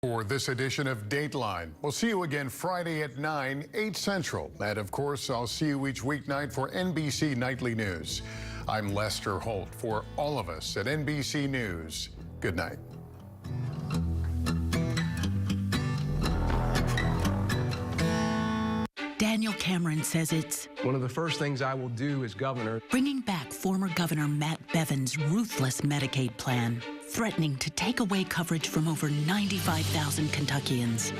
For this edition of Dateline. We'll see you again Friday at 9, 8 Central. And of course, I'll see you each weeknight for NBC Nightly News. I'm Lester Holt. For all of us at NBC News, good night. Daniel Cameron says it's one of the first things I will do as governor. Bringing back former Governor Matt Bevin's ruthless Medicaid plan, threatening to take away coverage from over 95,000 Kentuckians,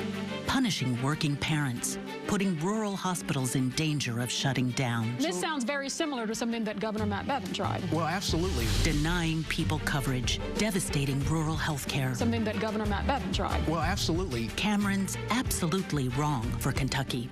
punishing working parents, putting rural hospitals in danger of shutting down. This sounds very similar to something that Governor Matt Bevin tried. Well, absolutely. Denying people coverage, devastating rural health care. Something that Governor Matt Bevin tried. Well, absolutely. Cameron's absolutely wrong for Kentucky.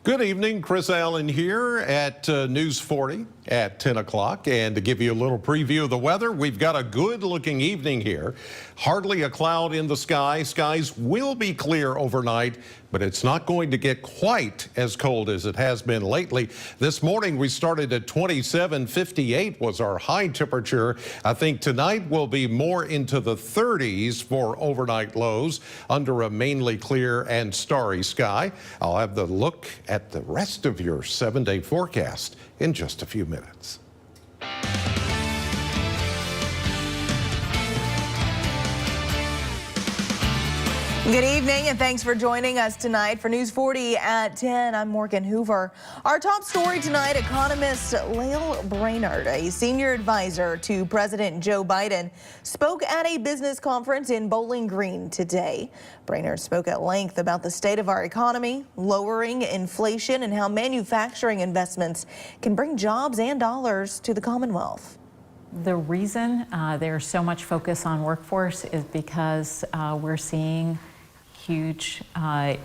Good evening, Chris Allen here at News 40 at 10 o'clock. And to give you a little preview of the weather, we've got a good looking evening here. Hardly a cloud in the sky. Skies will be clear overnight, but it's not going to get quite as cold as it has been lately. This morning we started at 27, 58 was our high temperature. I think tonight will be more into the 30s for overnight lows under a mainly clear and starry sky. I'll have the look at the rest of your 7-day forecast in just a few minutes. Good evening and thanks for joining us tonight for News 40 at 10. I'm Morgan Hoover. Our top story tonight, economist Lael Brainerd, a senior advisor to President Joe Biden, spoke at a business conference in Bowling Green today. Brainerd spoke at length about the state of our economy, lowering inflation, and how manufacturing investments can bring jobs and dollars to the Commonwealth. The reason there's so much focus on workforce is because we're seeing huge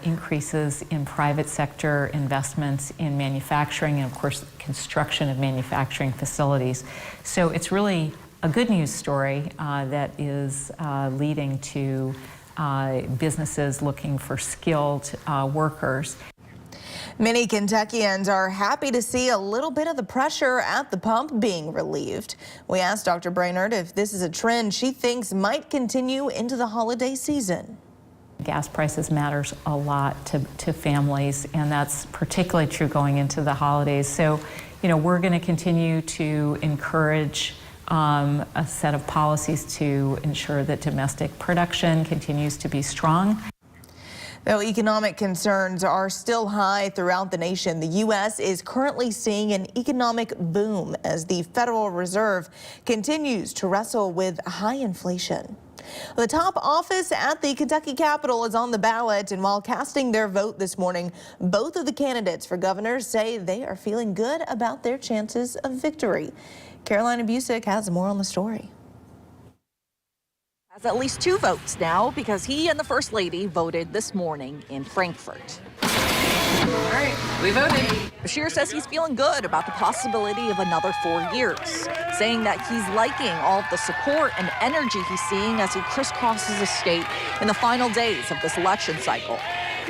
increases in private sector investments in manufacturing and, of course, construction of manufacturing facilities. So it's really a good news story that is leading to businesses looking for skilled workers. Many Kentuckians are happy to see a little bit of the pressure at the pump being relieved. We asked Dr. Brainerd if this is a trend she thinks might continue into the holiday season. Gas prices matters a lot to families, and that's particularly true going into the holidays. So, you know, we're going to continue to encourage a set of policies to ensure that domestic production continues to be strong. Though economic concerns are still high throughout the nation, the U.S. is currently seeing an economic boom as the Federal Reserve continues to wrestle with high inflation. The top office at the Kentucky Capitol is on the ballot, and while casting their vote this morning, both of the candidates for governor say they are feeling good about their chances of victory. Carolina Busick has more on the story. Has at least 2 votes now because he and the First Lady voted this morning in Frankfort. All right, we voted. Beshear says he's feeling good about the possibility of another 4 years, saying that he's liking all of the support and energy he's seeing as he crisscrosses the state in the final days of this election cycle.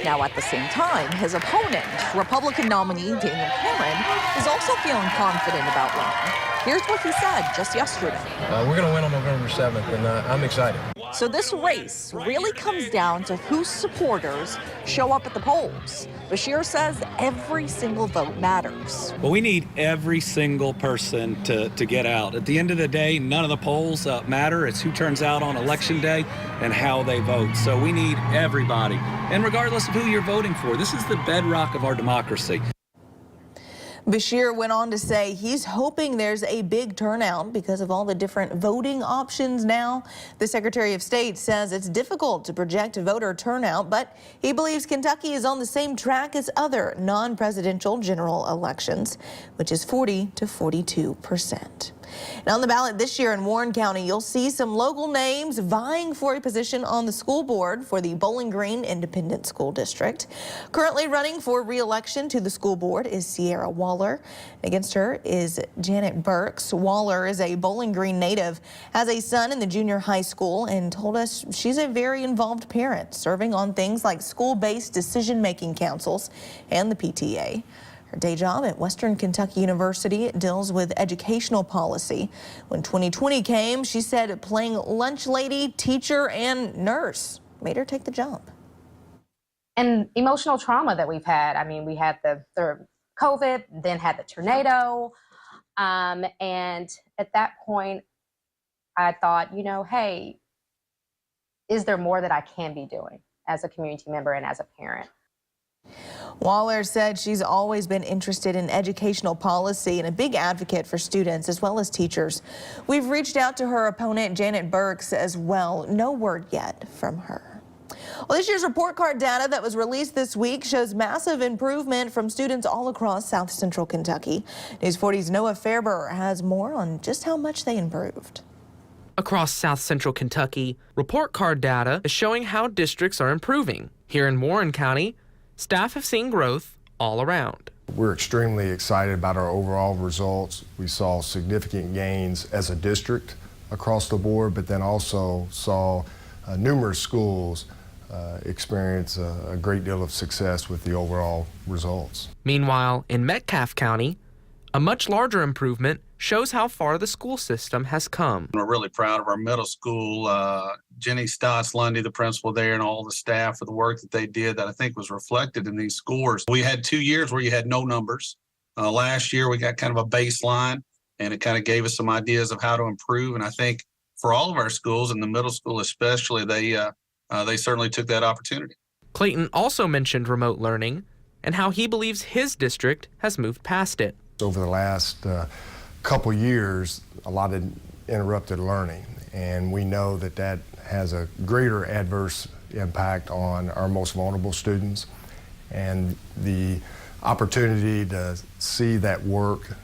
Now, at the same time, his opponent, Republican nominee Daniel Cameron, is also feeling confident about winning. Here's what he said just yesterday. We're going to win on November 7th, and I'm excited. So this race really comes down to whose supporters show up at the polls. Beshear says every single vote matters. Well, we need every single person to get out. At the end of the day, none of the polls matter. It's who turns out on election day and how they vote. So we need everybody. And regardless of who you're voting for, this is the bedrock of our democracy. Beshear went on to say he's hoping there's a big turnout because of all the different voting options now. The Secretary of State says it's difficult to project voter turnout, but he believes Kentucky is on the same track as other non-presidential general elections, which is 40 to 42%. And on the ballot this year in Warren County, you'll see some local names vying for a position on the school board for the Bowling Green Independent School District. Currently running for re-election to the school board is Sierra Waller. Against her is Janet Burks. Waller is a Bowling Green native, has a son in the junior high school, and told us she's a very involved parent, serving on things like school-based decision-making councils and the PTA. Her day job at Western Kentucky University deals with educational policy. When 2020 came, she said playing lunch lady, teacher, and nurse made her take the jump. And emotional trauma that we've had. I mean, we had the COVID, then had the tornado. And at that point, I thought, you know, hey, is there more that I can be doing as a community member and as a parent? Waller said she's always been interested in educational policy and a big advocate for students as well as teachers. We've reached out to her opponent, Janet Burks, as well. No word yet from her. Well, this year's report card data that was released this week shows massive improvement from students all across South Central Kentucky. News 40's Noah Fairber has more on just how much they improved. Across South Central Kentucky, report card data is showing how districts are improving. Here in Warren County, staff have seen growth all around. We're extremely excited about our overall results. We saw significant gains as a district across the board, but then also saw numerous schools experience a great deal of success with the overall results. Meanwhile, in Metcalfe County, a much larger improvement shows how far the school system has come. We're really proud of our middle school. Jenny Stotts Lundy, the principal there, and all the staff for the work that they did that I think was reflected in these scores. We had 2 years where you had no numbers. Last year we got kind of a baseline, and it kind of gave us some ideas of how to improve. And I think for all of our schools, and the middle school especially, they certainly took that opportunity. Clayton also mentioned remote learning and how he believes his district has moved past it. Over the last couple years, a lot of interrupted learning, and we know that that has a greater adverse impact on our most vulnerable students, and the opportunity to see that work,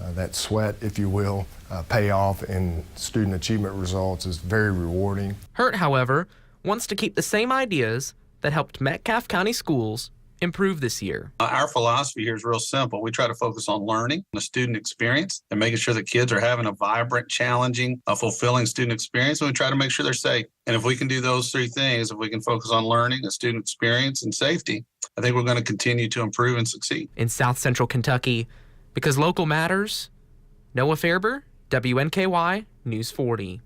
that sweat, if you will, pay off in student achievement results is very rewarding. Hurt, however, wants to keep the same ideas that helped Metcalfe County schools improve this year. Our philosophy here is real simple. We try to focus on learning, the student experience, and making sure that kids are having a vibrant, challenging, fulfilling student experience. And we try to make sure they're safe. And if we can do those three things, if we can focus on learning, the student experience, and safety, I think we're going to continue to improve and succeed. In South Central Kentucky, because local matters, Noah Fairber, WNKY News 40.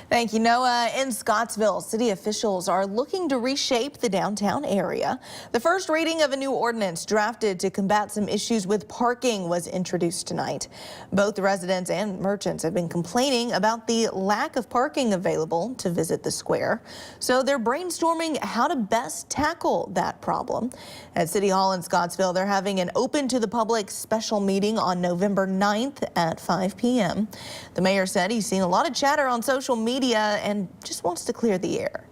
Thank you, Noah. In Scottsville, city officials are looking to reshape the downtown area. The first reading of a new ordinance drafted to combat some issues with parking was introduced tonight. Both residents and merchants have been complaining about the lack of parking available to visit the square. So they're brainstorming how to best tackle that problem. At City Hall in Scottsville, they're having an open to the public special meeting on November 9th at 5 p.m. The mayor said he's seen a lot of chatter on social media and just wants to clear the air.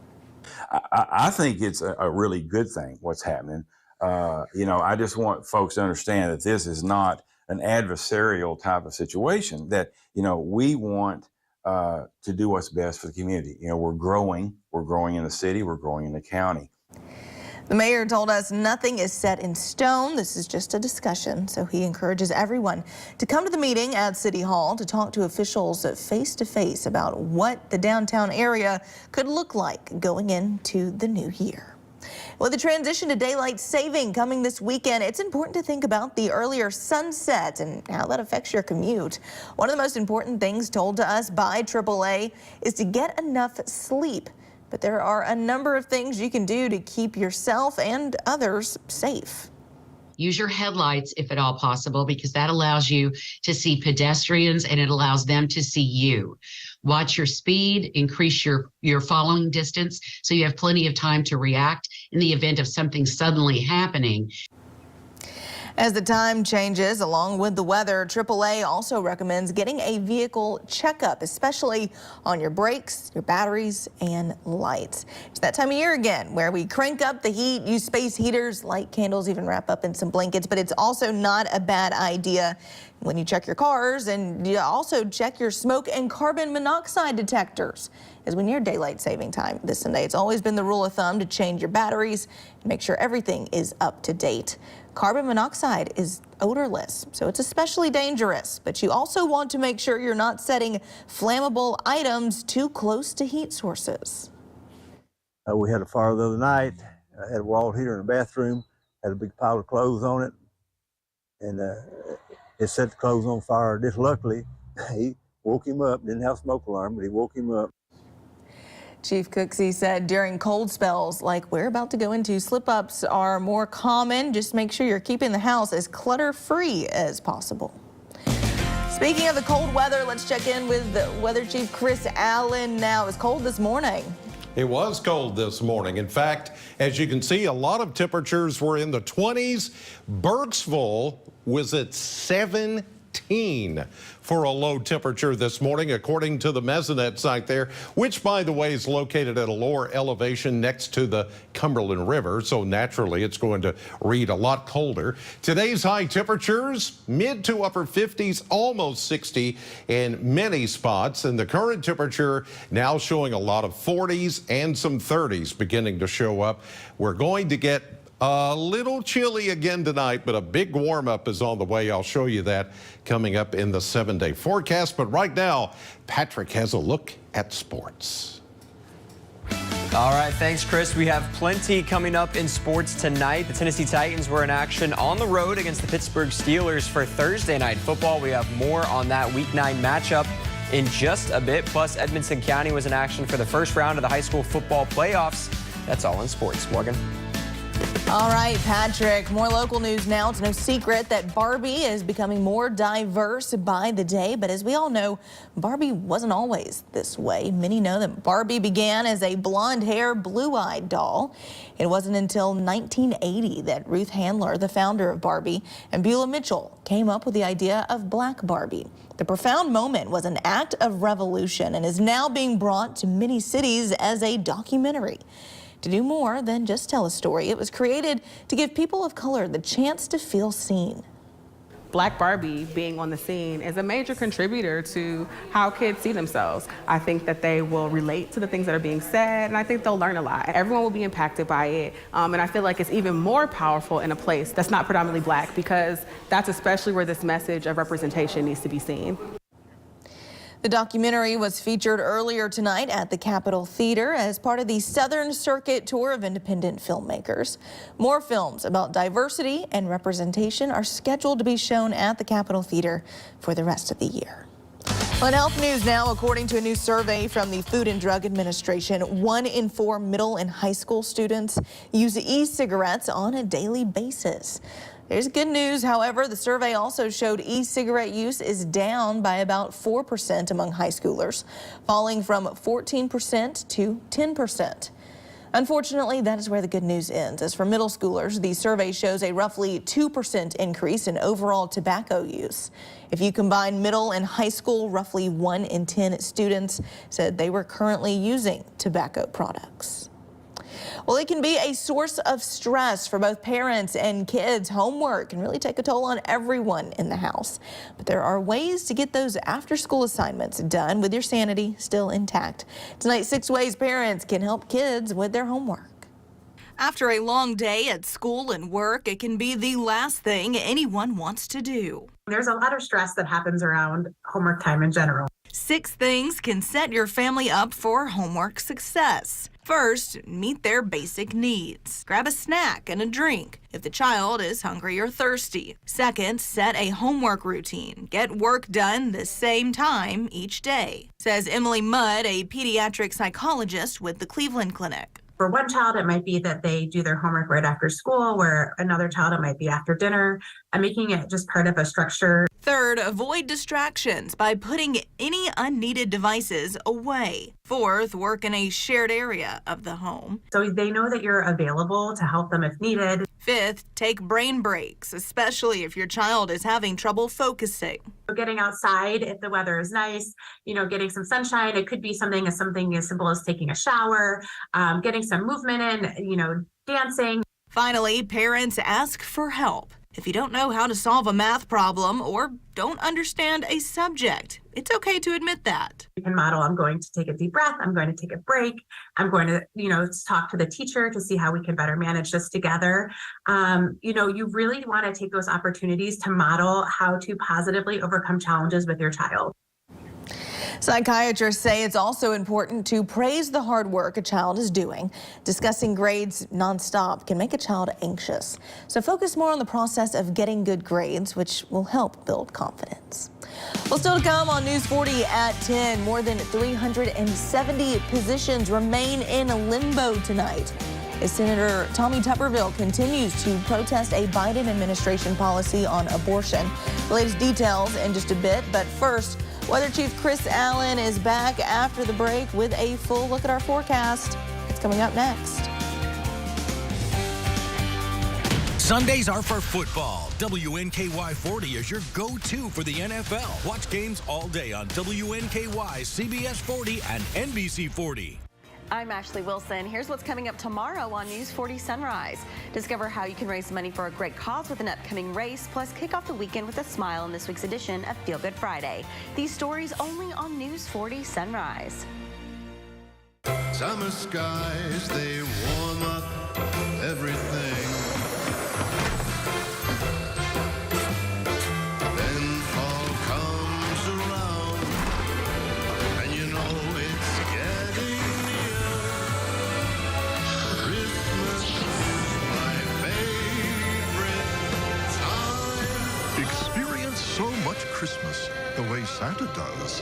I think it's a really good thing what's happening. I just want folks to understand that this is not an adversarial type of situation, that, we want to do what's best for the community. We're growing in the city, we're growing in the county. The mayor told us nothing is set in stone. This is just a discussion, so he encourages everyone to come to the meeting at City Hall to talk to officials face to face about what the downtown area could look like going into the new year. With the transition to daylight saving coming this weekend, it's important to think about the earlier sunset and how that affects your commute. One of the most important things told to us by AAA is to get enough sleep. But there are a number of things you can do to keep yourself and others safe. Use your headlights if at all possible, because that allows you to see pedestrians and it allows them to see you. Watch your speed, increase your following distance so you have plenty of time to react in the event of something suddenly happening. As the time changes along with the weather, AAA also recommends getting a vehicle checkup, especially on your brakes, your batteries, and lights. It's that time of year again where we crank up the heat, use space heaters, light candles, even wrap up in some blankets, but it's also not a bad idea when you check your cars, and you also check your smoke and carbon monoxide detectors. As we near daylight saving time this Sunday, it's always been the rule of thumb to change your batteries and make sure everything is up to date. Carbon monoxide is odorless, so it's especially dangerous, but you also want to make sure you're not setting flammable items too close to heat sources. We had a fire the other night. I had a wall heater in the bathroom, had a big pile of clothes on it. and it set the clothes on fire. Just luckily, he woke him up. Didn't have a smoke alarm, but he woke him up. Chief Cooksey said during cold spells like we're about to go into, slip-ups are more common. Just make sure you're keeping the house as clutter-free as possible. Speaking of the cold weather, let's check in with the Weather Chief Chris Allen now. It was cold this morning. It was cold this morning. In fact, as you can see, a lot of temperatures were in the 20s. Burkesville was at 17 for a low temperature this morning, according to the Mesonet site there, which, by the way, is located at a lower elevation next to the Cumberland River. So naturally, it's going to read a lot colder. Today's high temperatures, mid to upper 50s, almost 60 in many spots. And the current temperature now showing a lot of 40s and some 30s beginning to show up. We're going to get a little chilly again tonight, but a big warm up is on the way. I'll show you that coming up in the 7-day forecast. But right now, Patrick has a look at sports. All right, thanks, Chris. We have plenty coming up in sports tonight. The Tennessee Titans were in action on the road against the Pittsburgh Steelers for Thursday night football. We have more on that Week 9 matchup in just a bit. Plus, Edmonson County was in action for the first round of the high school football playoffs. That's all in sports. Morgan. All right, Patrick, more local news now. It's no secret that Barbie is becoming more diverse by the day. But as we all know, Barbie wasn't always this way. Many know that Barbie began as a blonde-hair, blue-eyed doll. It wasn't until 1980 that Ruth Handler, the founder of Barbie, and Beulah Mitchell came up with the idea of Black Barbie. The profound moment was an act of revolution and is now being brought to many cities as a documentary. To do more than just tell a story, it was created to give people of color the chance to feel seen. Black Barbie being on the scene is a major contributor to how kids see themselves. I think that they will relate to the things that are being said, and I think they'll learn a lot. Everyone will be impacted by it, and I feel like it's even more powerful in a place that's not predominantly Black, because that's especially where this message of representation needs to be seen. The documentary was featured earlier tonight at the Capitol Theater as part of the Southern Circuit Tour of Independent Filmmakers. More films about diversity and representation are scheduled to be shown at the Capitol Theater for the rest of the year. On health news now, according to a new survey from the Food and Drug Administration, 1 in 4 middle and high school students use e-cigarettes on a daily basis. There's good news, however. The survey also showed e-cigarette use is down by about 4% among high schoolers, falling from 14% to 10%. Unfortunately, that is where the good news ends. As for middle schoolers, the survey shows a roughly 2% increase in overall tobacco use. If you combine middle and high school, roughly 1 in 10 students said they were currently using tobacco products. Well, it can be a source of stress for both parents and kids. Homework can really take a toll on everyone in the house. But there are ways to get those after-school assignments done with your sanity still intact. Tonight, 6 ways parents can help kids with their homework. After a long day at school and work, it can be the last thing anyone wants to do. There's a lot of stress that happens around homework time in general. 6 things can set your family up for homework success. First, meet their basic needs. Grab a snack and a drink if the child is hungry or thirsty. Second, set a homework routine. Get work done the same time each day, says Emily Mudd, a pediatric psychologist with the Cleveland Clinic. For one child, it might be that they do their homework right after school, where another child, it might be after dinner. I'm making it just part of a structure. Third, avoid distractions by putting any unneeded devices away. Fourth, work in a shared area of the home. So they know that you're available to help them if needed. Fifth, take brain breaks, especially if your child is having trouble focusing. Getting outside if the weather is nice, getting some sunshine. It could be something as simple as taking a shower, getting some movement in, dancing. Finally, parents ask for help. If you don't know how to solve a math problem or don't understand a subject, it's okay to admit that. You can model, I'm going to take a deep breath, I'm going to take a break, I'm going to, talk to the teacher to see how we can better manage this together. You really want to take those opportunities to model how to positively overcome challenges with your child. Psychiatrists say it's also important to praise the hard work a child is doing. Discussing grades nonstop can make a child anxious. So focus more on the process of getting good grades, which will help build confidence. Well, still to come on News 40 at 10, more than 370 positions remain in limbo tonight as Senator Tommy Tuberville continues to protest a Biden administration policy on abortion. The latest details in just a bit, but first, Weather Chief Chris Allen is back after the break with a full look at our forecast. It's coming up next. Sundays are for football. WNKY 40 is your go-to for the NFL. Watch games all day on WNKY, CBS 40, and NBC 40. I'm Ashley Wilson. Here's what's coming up tomorrow on News 40 Sunrise. Discover how you can raise money for a great cause with an upcoming race, plus kick off the weekend with a smile in this week's edition of Feel Good Friday. These stories only on News 40 Sunrise. Summer skies, they warm up everything. Then fall comes around, and you know it's getting near. Christmas is my favorite time. Experience so much Christmas the way Santa does.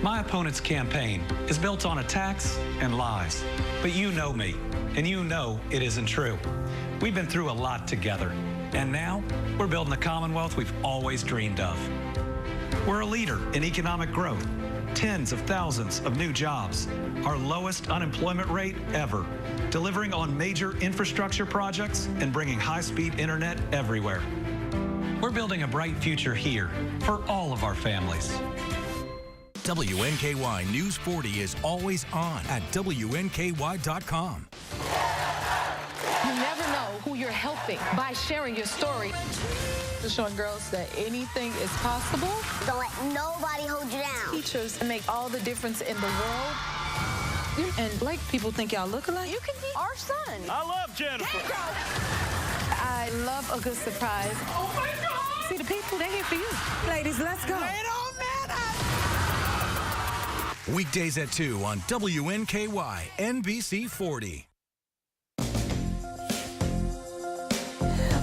My opponent's campaign is built on attacks and lies. But you know me, and you know it isn't true. We've been through a lot together, and now we're building the Commonwealth we've always dreamed of. We're a leader in economic growth, tens of thousands of new jobs, our lowest unemployment rate ever, delivering on major infrastructure projects and bringing high-speed internet everywhere. We're building a bright future here for all of our families. WNKY News 40 is always on at WNKY.com. You never know who you're helping by sharing your story. Showing girls that anything is possible. Don't let nobody hold you down. Teachers make all the difference in the world. And black people think y'all look alike. You can be our son. I love Jennifer. I love a good surprise. Oh my God! See, the people, they're here for you. Ladies, let's go. Weekdays at 2 on WNKY, NBC 40.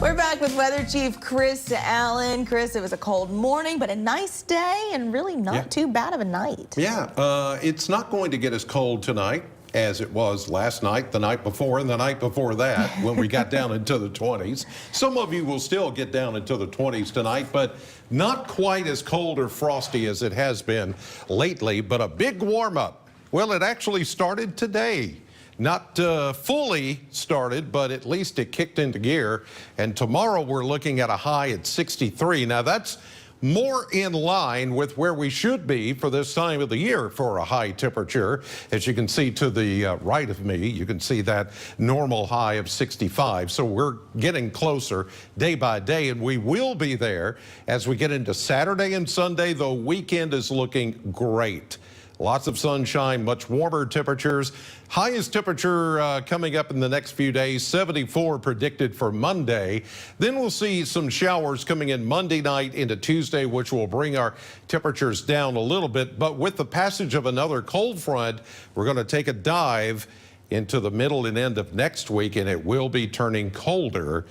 We're back with Weather Chief Chris Allen. Chris, it was a cold morning, but a nice day and really not too bad of a night. Yeah, it's not going to get as cold tonight as it was last night, the night before, and the night before that when we got down into the 20s. Some of you will still get down into the 20s tonight, but not quite as cold or frosty as it has been lately, but a big warm-up. Well, it actually started today. Not fully started, but at least it kicked into gear. And tomorrow we're looking at a high at 63. Now that's more in line with where we should be for this time of the year for a high temperature. As you can see to the right of me, you can see that normal high of 65. So we're getting closer day by day, and we will be there as we get into Saturday and Sunday. The weekend is looking great. Lots of sunshine, much warmer temperatures. Highest temperature coming up in the next few days, 74 predicted for Monday. Then we'll see some showers coming in Monday night into Tuesday, which will bring our temperatures down a little bit. But with the passage of another cold front, we're going to take a dive into the middle and end of next week, and it will be turning colder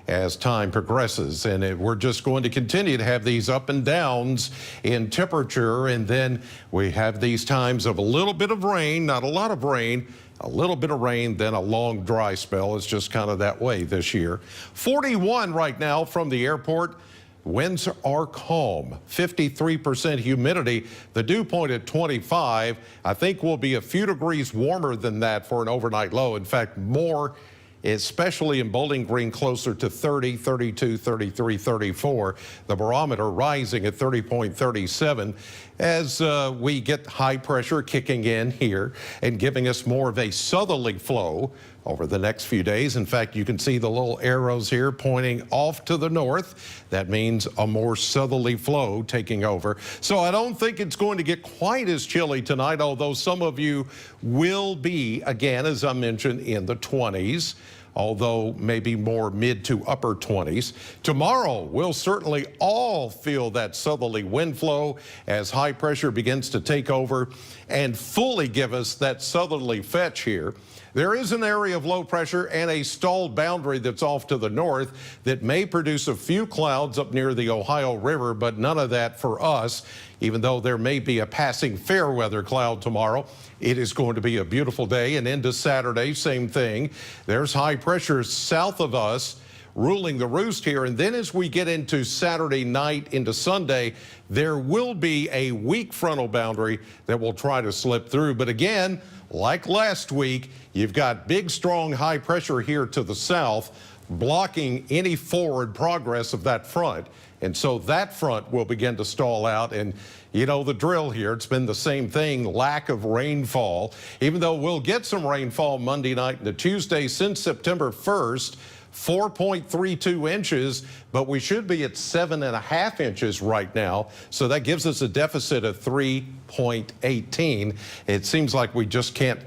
as time progresses. And we're just going to continue to have these up and downs in temperature. And then we have these times of a little bit of rain, not a lot of rain, a little bit of rain, then a long dry spell. It's just kind of that way this year. 41 right now from the airport. Winds are calm, 53% humidity. The dew point at 25. I think we'll be a few degrees warmer than that for an overnight low. In fact, more, especially in Bowling Green, closer to 30, 32, 33, 34. The barometer rising at 30.37 as we get high pressure kicking in here and giving us more of a southerly flow over the next few days. In fact, you can see the little arrows here pointing off to the north. That means a more southerly flow taking over. So I don't think it's going to get quite as chilly tonight, although some of you will be, again, as I mentioned, in the 20s. although maybe more mid to upper 20s. Tomorrow, we'll certainly all feel that southerly wind flow as high pressure begins to take over and fully give us that southerly fetch here. There is an area of low pressure and a stalled boundary that's off to the north that may produce a few clouds up near the Ohio River, but none of that for us. Even though there may be a passing fair weather cloud tomorrow, it is going to be a beautiful day. And into Saturday, same thing. There's high pressure south of us ruling the roost here. And then as we get into Saturday night into Sunday, there will be a weak frontal boundary that will try to slip through. But again, like last week, you've got big, strong high pressure here to the south blocking any forward progress of that front. And so that front will begin to stall out. And you know the drill here. It's been the same thing, lack of rainfall. Even though we'll get some rainfall Monday night into Tuesday since September 1st, 4.32 inches, but we should be at 7.5 inches right now. So that gives us a deficit of 3.18. It seems like we just can't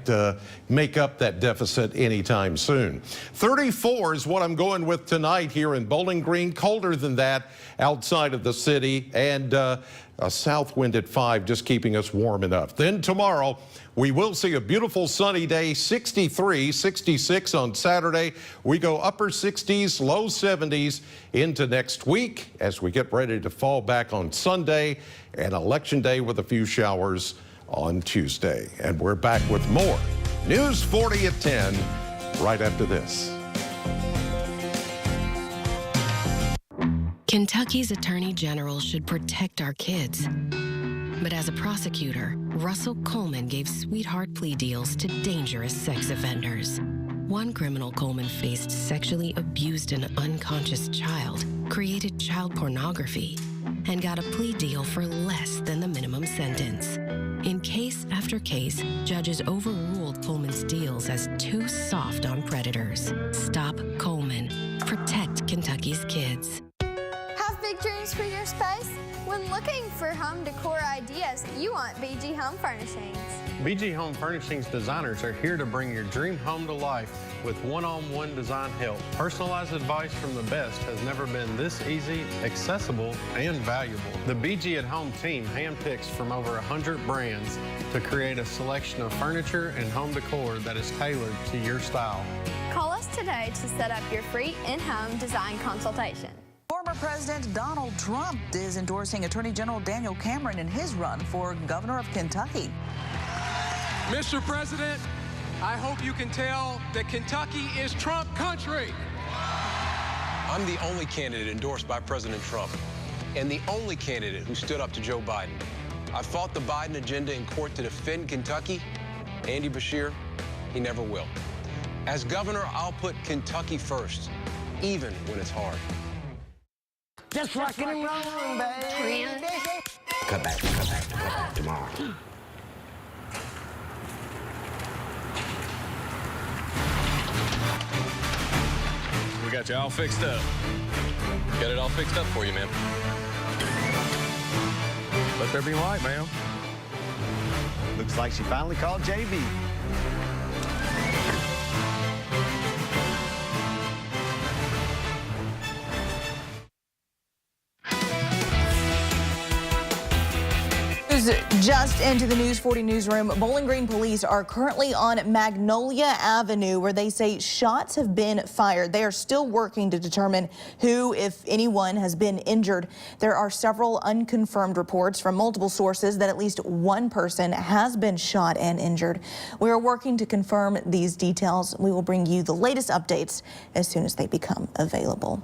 make up that deficit anytime soon. 34 is what I'm going with tonight here in Bowling Green. Colder than that outside of the city, and a south wind at 5 just keeping us warm enough. Then tomorrow, we will see a beautiful sunny day, 63, 66 on Saturday. We go upper 60s, low 70s into next week as we get ready to fall back on Sunday and Election Day with a few showers on Tuesday. And we're back with more News 40 at 10 right after this. Kentucky's Attorney General should protect our kids. But as a prosecutor, Russell Coleman gave sweetheart plea deals to dangerous sex offenders. One criminal Coleman faced sexually abused an unconscious child, created child pornography, and got a plea deal for less than the minimum sentence. In case after case, judges overruled Coleman's deals as too soft on predators. Stop Coleman. Protect Kentucky's kids. Have big dreams for your space? When looking for home decor ideas, you want BG Home Furnishings. BG Home Furnishings designers are here to bring your dream home to life with one-on-one design help. Personalized advice from the best has never been this easy, accessible, and valuable. The BG at Home team handpicks from over 100 brands to create a selection of furniture and home decor that is tailored to your style. Call us today to set up your free in-home design consultation. Former President Donald Trump is endorsing Attorney General Daniel Cameron in his run for governor of Kentucky. Mr. President, I hope you can tell that Kentucky is Trump country. I'm the only candidate endorsed by President Trump and the only candidate who stood up to Joe Biden. I fought the Biden agenda in court to defend Kentucky. Andy Beshear, he never will. As governor, I'll put Kentucky first, even when it's hard. Just rockin' and rollin', baby. Cut back tomorrow. We got you all fixed up. Got it all fixed up for you, man. Let there be light, ma'am. Looks like she finally called JB. Just into the News 40 newsroom, Bowling Green police are currently on Magnolia Avenue where they say shots have been fired. They are still working to determine who, if anyone, has been injured. There are several unconfirmed reports from multiple sources that at least one person has been shot and injured. We are working to confirm these details. We will bring you the latest updates as soon as they become available.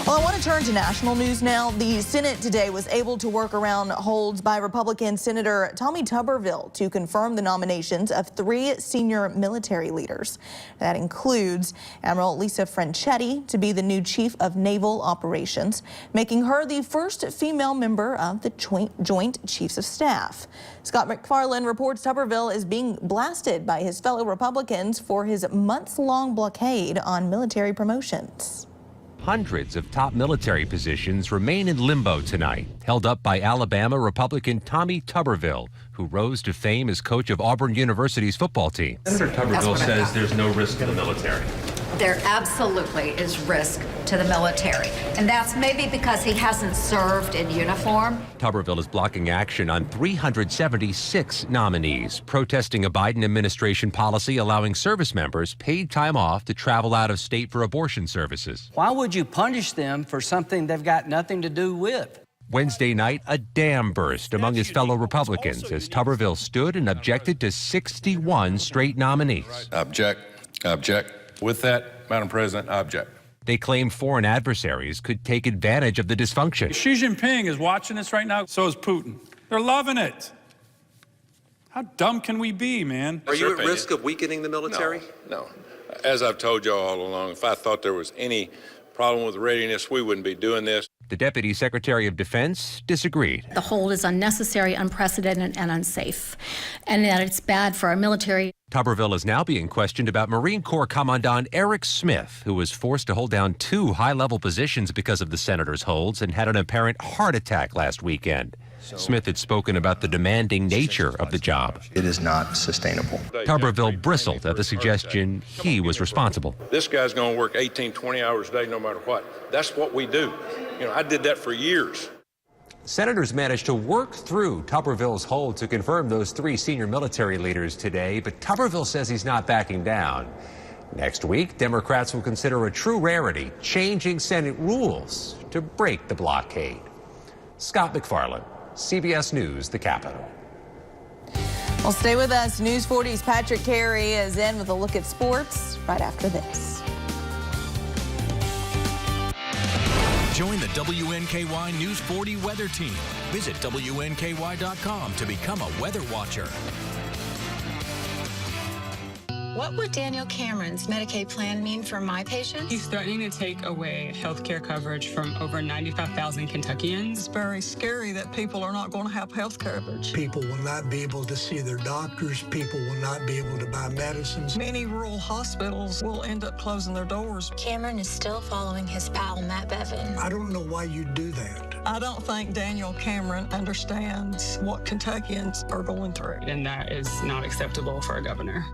Well, I want to turn to national news now. The Senate today was able to work around holds by Republican Senator Tommy Tuberville to confirm the nominations of 3 senior military leaders. That includes Admiral Lisa Franchetti to be the new Chief of Naval Operations, making her the first female member of the Joint Chiefs of Staff. Scott McFarland reports Tuberville is being blasted by his fellow Republicans for his months-long blockade on military promotions. Hundreds of top military positions remain in limbo tonight, held up by Alabama Republican Tommy Tuberville, who rose to fame as coach of Auburn University's football team. Senator Tuberville says there's no risk to the military. there absolutely is risk to the military. And that's maybe because he hasn't served in uniform. Tuberville is blocking action on 376 nominees, protesting a Biden administration policy allowing service members paid time off to travel out of state for abortion services. Why would you punish them for something they've got nothing to do with? Wednesday night, a dam burst among his fellow Republicans as Tuberville stood and objected to 61 straight nominees. Object. With that, Madam President, I object. They claim foreign adversaries could take advantage of the dysfunction. Xi Jinping is watching this right now. So is Putin. They're loving it. How dumb can we be, man? Are you at risk of weakening the military? No. As I've told you all along, if I thought there was any problem with readiness, we wouldn't be doing this. The Deputy Secretary of Defense disagreed. The hold is unnecessary, unprecedented, and unsafe, and that it's bad for our military. Tuberville is now being questioned about Marine Corps Commandant Eric Smith, who was forced to hold down 2 high-level positions because of the senator's holds and had an apparent heart attack last weekend. Smith had spoken about the demanding nature of the job. It is not sustainable. Tuberville bristled at the suggestion he was responsible. This guy's going to work 18, 20 hours a day no matter what. That's what we do. You know, I did that for years. Senators managed to work through Tuberville's hold to confirm those 3 senior military leaders today, but Tuberville says he's not backing down. Next week, Democrats will consider a true rarity, changing Senate rules to break the blockade. Scott McFarland, CBS News, the Capitol. Well, stay with us. News 40's Patrick Carey is in with a look at sports right after this. Join the WNKY News 40 weather team. Visit WNKY.com to become a weather watcher. What would Daniel Cameron's Medicaid plan mean for my patients? He's threatening to take away health care coverage from over 95,000 Kentuckians. It's very scary that people are not going to have health coverage. People will not be able to see their doctors. People will not be able to buy medicines. Many rural hospitals will end up closing their doors. Cameron is still following his pal, Matt Bevin. I don't know why you do that. I don't think Daniel Cameron understands what Kentuckians are going through. And that is not acceptable for a governor.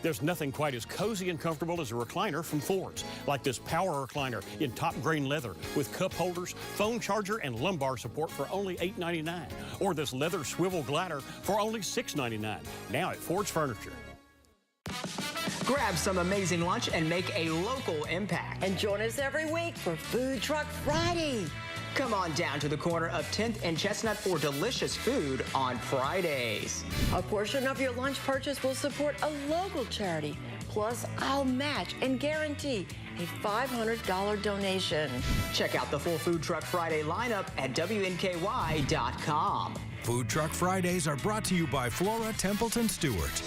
There's nothing quite as cozy and comfortable as a recliner from Ford's, like this power recliner in top grain leather with cup holders, phone charger, and lumbar support for only $8.99. Or this leather swivel glider for only $6.99. Now at Ford's Furniture. Grab some amazing lunch and make a local impact. And join us every week for Food Truck Friday. Come on down to the corner of 10th and Chestnut for delicious food on Fridays. A portion of your lunch purchase will support a local charity. Plus, I'll match and guarantee a $500 donation. Check out the full Food Truck Friday lineup at WNKY.com. Food Truck Fridays are brought to you by Flora Templeton Stewart.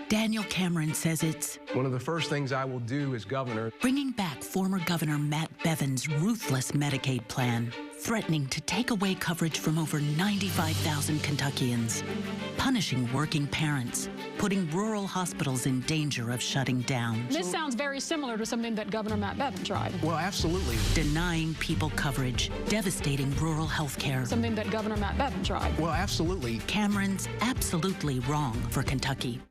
Daniel Cameron says it's one of the first things I will do as governor. Bringing back former Governor Matt Bevin's ruthless Medicaid plan, threatening to take away coverage from over 95,000 Kentuckians, punishing working parents, putting rural hospitals in danger of shutting down. This sounds very similar to something that Governor Matt Bevin tried. Well, absolutely. Denying people coverage, devastating rural health care. Something that Governor Matt Bevin tried. Well, absolutely. Cameron's absolutely wrong for Kentucky.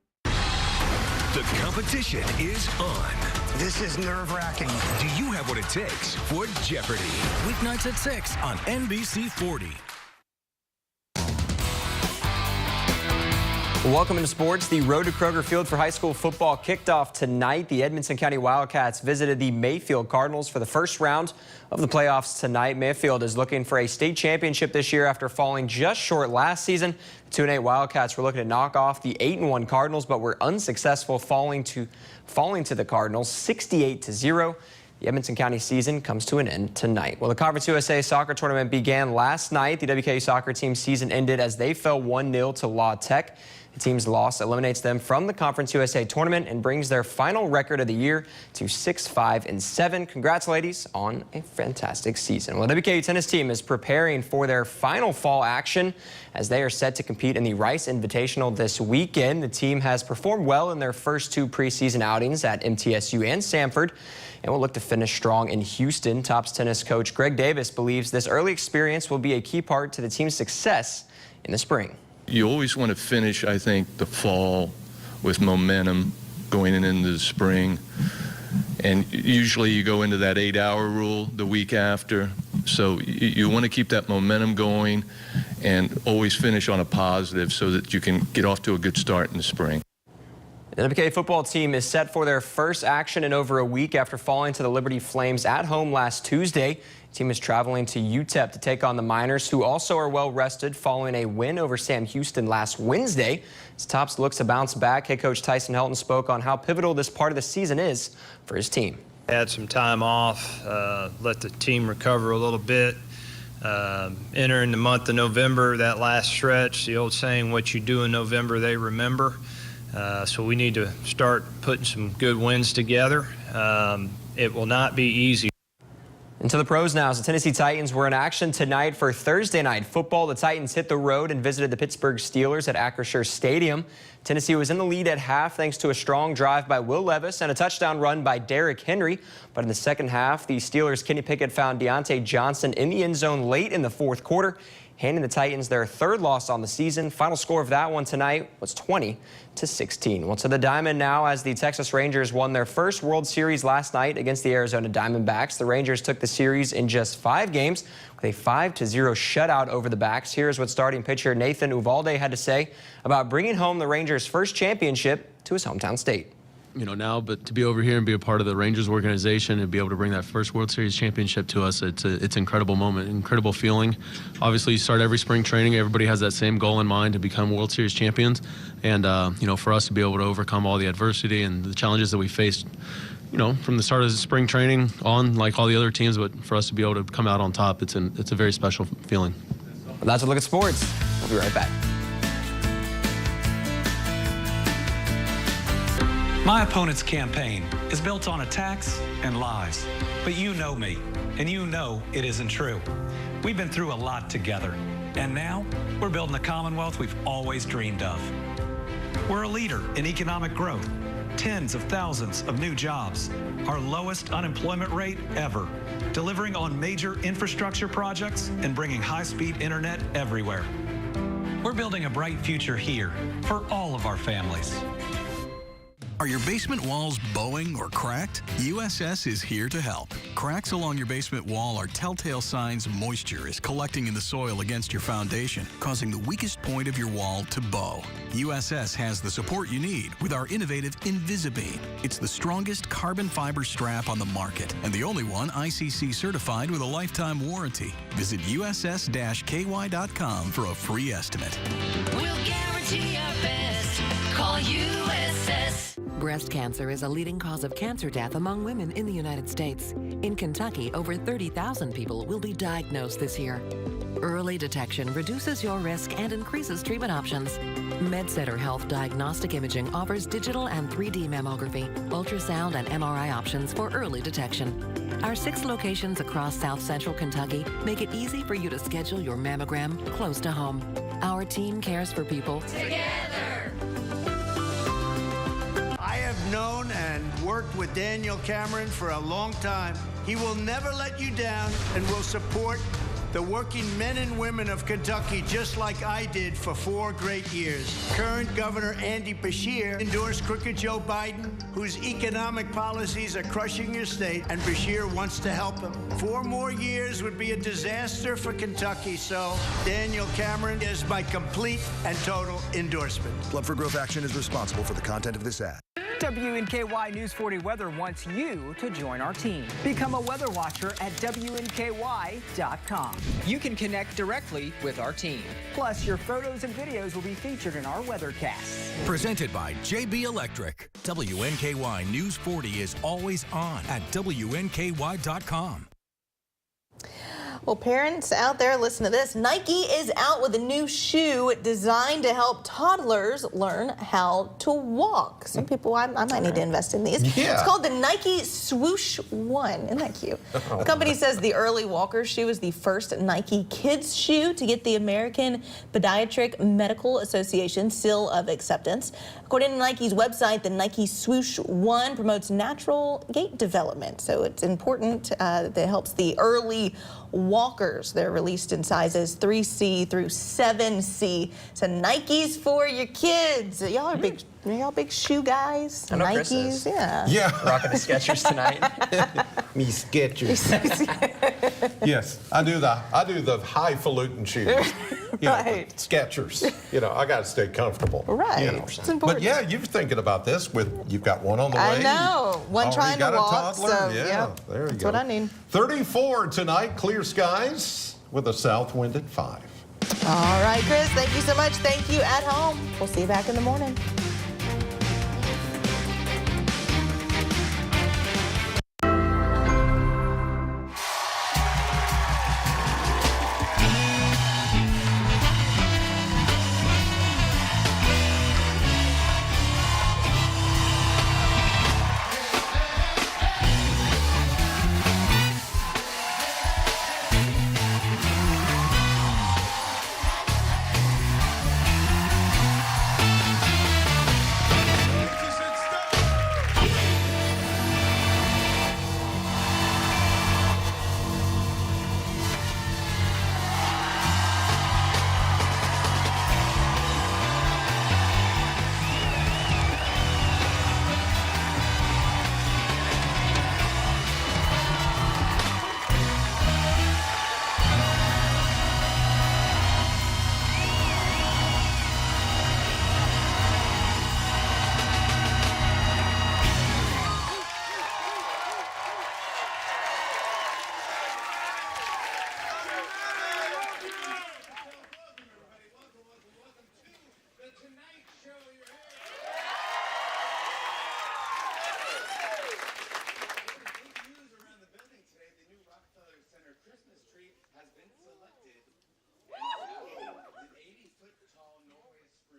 The competition is on. This is nerve-wracking. Do you have what it takes for Jeopardy? Weeknights at 6 on NBC 40. Welcome to sports. The road to Kroger Field for high school football kicked off tonight. The Edmonson County Wildcats visited the Mayfield Cardinals for the first round of the playoffs tonight. Mayfield is looking for a state championship this year after falling just short last season. 2-8 Wildcats were looking to knock off the 8-1 Cardinals, but were unsuccessful, falling to the Cardinals 68-0. The Edmonson County season comes to an end tonight. Well, the Conference USA soccer tournament began last night. The WKU soccer team season ended as they fell 1-0 to La Tech. The team's loss eliminates them from the Conference USA tournament and brings their final record of the year to 6-5-7. Congrats, ladies, on a fantastic season. Well, the WKU tennis team is preparing for their final fall action as they are set to compete in the Rice Invitational this weekend. The team has performed well in their first 2 preseason outings at MTSU and Samford, and will look to finish strong in Houston. Tops tennis coach Greg Davis believes this early experience will be a key part to the team's success in the spring. You always want to finish, I think, the fall with momentum going into the spring. And usually you go into that 8-hour rule the week after. So you want to keep that momentum going and always finish on a positive so that you can get off to a good start in the spring. The WKU football team is set for their first action in over a week after falling to the Liberty Flames at home last Tuesday. The team is traveling to UTEP to take on the Miners, who also are well rested following a win over Sam Houston last Wednesday. As Tops looks to bounce back, head coach Tyson Helton spoke on how pivotal this part of the season is for his team. Had some time off, let the team recover a little bit. Entering the month of November, that last stretch, the old saying, what you do in November, they remember. So we need to start putting some good wins together. It will not be easy. Into the pros now. The Tennessee Titans were in action tonight for Thursday night football. The Titans hit the road and visited the Pittsburgh Steelers at Acrisure Stadium. Tennessee was in the lead at half thanks to a strong drive by Will Levis and a touchdown run by Derrick Henry. But in the second half, the Steelers' Kenny Pickett found Deontay Johnson in the end zone late in the fourth quarter, handing the Titans their 3rd loss on the season. Final score of that one tonight was 20-16. Well, to the Diamond now, as the Texas Rangers won their first World Series last night against the Arizona Diamondbacks. The Rangers took the series in just 5 games with a 5-0 shutout over the Backs. Here's what starting pitcher Nathan Uvalde had to say about bringing home the Rangers' first championship to his hometown state. But to be over here and be a part of the Rangers organization and be able to bring that first World Series championship to us, it's an incredible moment, incredible feeling. Obviously, you start every spring training, everybody has that same goal in mind to become World Series champions. And, for us to be able to overcome all the adversity and the challenges that we faced, from the start of the spring training on, like all the other teams, but for us to be able to come out on top, it's a very special feeling. Well, that's a look at sports. We'll be right back. My opponent's campaign is built on attacks and lies. But you know me, and you know it isn't true. We've been through a lot together, and now we're building the Commonwealth we've always dreamed of. We're a leader in economic growth, tens of thousands of new jobs, our lowest unemployment rate ever, delivering on major infrastructure projects and bringing high-speed internet everywhere. We're building a bright future here for all of our families. Are your basement walls bowing or cracked? USS is here to help. Cracks along your basement wall are telltale signs moisture is collecting in the soil against your foundation, causing the weakest point of your wall to bow. USS has the support you need with our innovative Invisibeam. It's the strongest carbon fiber strap on the market and the only one ICC certified with a lifetime warranty. Visit uss-ky.com for a free estimate. We'll guarantee our best. Call USS. Breast cancer is a leading cause of cancer death among women in the United States. In Kentucky, over 30,000 people will be diagnosed this year. Early detection reduces your risk and increases treatment options. MedCenter Health Diagnostic Imaging offers digital and 3D mammography, ultrasound, and MRI options for early detection. Our 6 locations across South Central Kentucky make it easy for you to schedule your mammogram close to home. Our team cares for people Together. I have known and worked with Daniel Cameron for a long time. He will never let you down and will support the working men and women of Kentucky just like I did for 4 great years. Current Governor Andy Beshear endorsed crooked Joe Biden, whose economic policies are crushing your state, and Beshear wants to help him. 4 more years would be a disaster for Kentucky, so Daniel Cameron is my complete and total endorsement. Club for Growth Action is responsible for the content of this ad. WNKY News 40 Weather wants you to join our team. Become a weather watcher at WNKY.com. You can connect directly with our team. Plus, your photos and videos will be featured in our weathercasts. Presented by JB Electric. WNKY News 40 is always on at WNKY.com. Well, parents out there, listen to this. Nike is out with a new shoe designed to help toddlers learn how to walk. Some people, I might need to invest in these. Yeah. It's called the Nike Swoosh 1. Isn't that cute? The company says the early walker shoe is the first Nike kids shoe to get the American Pediatric Medical Association seal of acceptance. According to Nike's website, the Nike Swoosh 1 promotes natural gait development. So it's important that it helps the early walkers. They're released in sizes 3C through 7C. So Nike's for your kids. Y'all are big. Y'all big shoe guys. I know Nikes, Chris is. yeah. Rocking the Skechers tonight. Me Skechers. Yes, I do the highfalutin shoes. You know, Right. Skechers. You know, I got to stay comfortable. Right. You know. It's important. But yeah, you're thinking about this you've got one on the way. I know. One Already trying to got a walk. toddler? So yeah, yep, there you that's go. what I need. 34 tonight, clear skies with a south wind at 5. All right, Chris. Thank you so much. Thank you at home. We'll see you back in the morning.